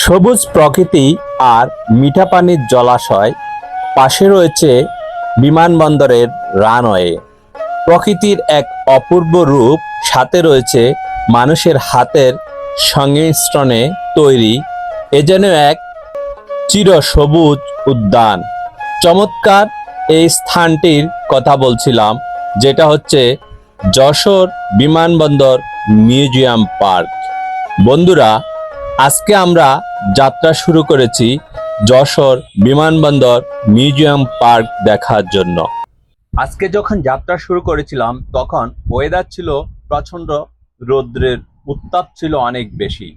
সবুজ প্রকৃতি আর মিঠা পানির জলাশয়, পাশে রয়েছে বিমানবন্দরের রানওয়ে। প্রকৃতির এক অপূর্ব রূপ, সাথে রয়েছে মানুষের হাতের সংমিশ্রণে তৈরি এ যেন এক চিরসবুজ উদ্যান। চমৎকার এই স্থানটির কথা বলছিলাম, যেটা হচ্ছে যশোর বিমানবন্দর মিউজিয়াম পার্ক। বন্ধুরা, আজকে আমরা যাত্রা শুরু করেছি যশোর বিমানবন্দর মিউজিয়াম পার্ক দেখার জন্য। আজকে যখন যাত্রা শুরু করেছিলাম তখন ওয়েদার ছিল প্রচন্ড, রৌদ্রের উত্তাপ ছিল অনেক বেশি।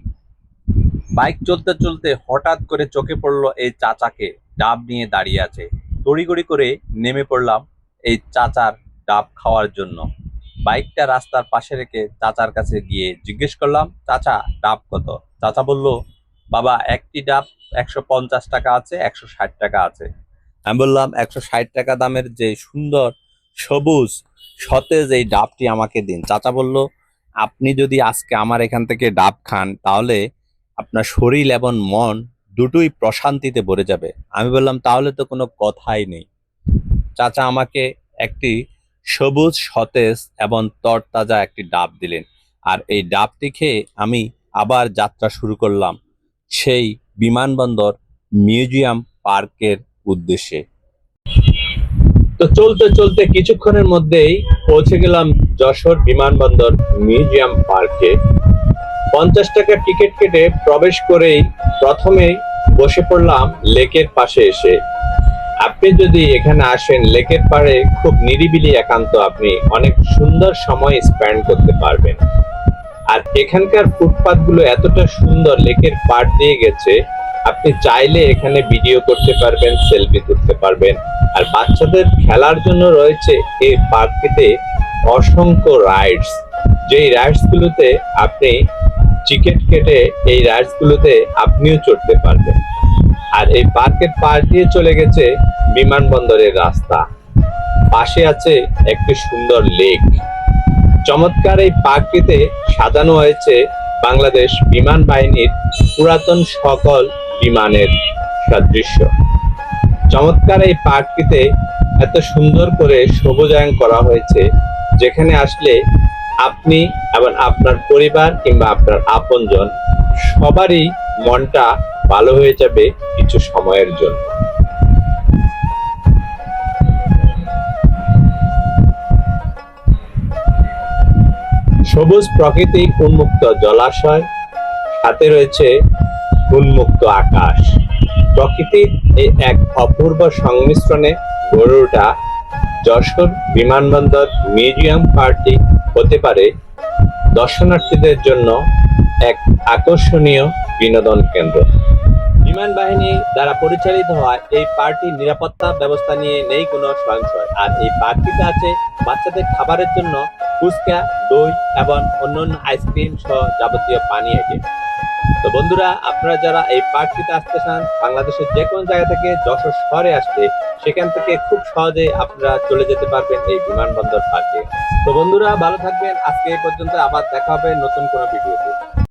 বাইক চলতে চলতে হঠাৎ করে চোখে পড়লো এই চাচাকে, ডাব নিয়ে দাঁড়িয়ে আছে। তড়িঘড়ি করে নেমে পড়লাম এই চাচার ডাব খাওয়ার জন্য। বাইকটা রাস্তার পাশে রেখে চাচার কাছে গিয়ে জিজ্ঞেস করলাম, চাচা ডাব কত? চাচা বলল, বাবা একটি ডাব 150 টাকা আছে, 160 টাকা আছে। আমি বললাম 160 টাকা দামের যে সুন্দর সবুজ সতেজ এই ডাবটি আমাকে দিন। চাচা বলল, আপনি যদি আজকে আমার এখান থেকে ডাব খান তাহলে আপনার শরীর এবং মন দুটোই প্রশান্তিতে ভরে যাবে। আমি বললাম, তাহলে তো কোনো কথাই নেই। চাচা আমাকে একটি সবুজ সতেজ এবং তরতাজা একটি ডাব দিলেন, আর এই ডাবটি খেয়ে আমি আবার যাত্রা শুরু করলাম সেই বিমানবন্দর মিউজিয়াম পার্কের উদ্দেশ্যে। তো চলতে চলতে কিছুক্ষণের মধ্যেই পৌঁছে গেলাম যশোর বিমানবন্দর মিউজিয়াম পার্কে। 50 টাকা টিকিট কেটে প্রবেশ করেই প্রথমেই বসে পড়লাম লেকের পাশে এসে। আপনি যদি এখানে আসেন, লেকের পাড়ে খুব নিরিবিলি একান্ত, আপনি অনেক সুন্দর সময় স্পেন্ড করতে পারবেন। আর এখানকার ফুটপাথ গুলো এতটা সুন্দর, লেকের পাড় দিয়ে গেছে, আপনি চাইলে এখানে ভিডিও করতে পারবেন, সেলফি তুলতে পারবেন। আর বাচ্চাদের খেলার জন্য রয়েছে এই পার্কটিতে অসংখ্য রাইডস, যেই রাইডস গুলোতে আপনি টিকিট কেটে এই রাইডস গুলোতে আপনিও চড়তে পারবেন। আর এই পার্কের পাশ দিয়ে চলে গেছে বিমানবন্দরের রাস্তা, পাশে আছে একটি সুন্দর লেক। চমৎকার এই পার্কটিতে সাজানো হয়েছে বাংলাদেশ বিমান বাহিনীর পুরাতন সকল বিমানের সাদৃশ্য। চমৎকার এই পার্কটিতে এত সুন্দর করে সবুজায়ন করা হয়েছে, যেখানে আসলে আপনি এবং আপনার পরিবার কিংবা আপনার আপনজন সবারই মনটা ভালো হয়ে যাবে কিছু সময়ের জন্য। সবুজ প্রকৃতি, উন্মুক্ত জলাশয়, সাথে রয়েছে উন্মুক্ত আকাশ। প্রকৃতির এই এক অপূর্ব সংমিশ্রণে গড়ে ওঠা যশোর বিমানবন্দর মিউজিয়াম পার্কটি হতে পারে দর্শনার্থীদের জন্য এক আকর্ষণীয় বিনোদন কেন্দ্র। বিমান বাহিনী দ্বারা পরিচালিত হয় এই পার্কটির নিরাপত্তা ব্যবস্থা নিয়ে নেই কোনো সংশয়। আর এই পার্কটিতে আছে বাচ্চাদের খাবারের জন্য ফুচকা, দই এবং অন্যান্য আইসক্রিম সহ যাবতীয় পানীয় আইটেম। তো বন্ধুরা, আপনারা যারা এই পার্কটিতে আসতে চান, বাংলাদেশের যে কোনো জায়গা থেকে যশোর শহরে আসলে সেখান থেকে খুব সহজে আপনারা চলে যেতে পারবেন এই বিমানবন্দর পার্কে। তো বন্ধুরা, ভালো থাকবেন। আজকে এই পর্যন্ত, আবার দেখা হবে নতুন কোনো ভিডিওতে।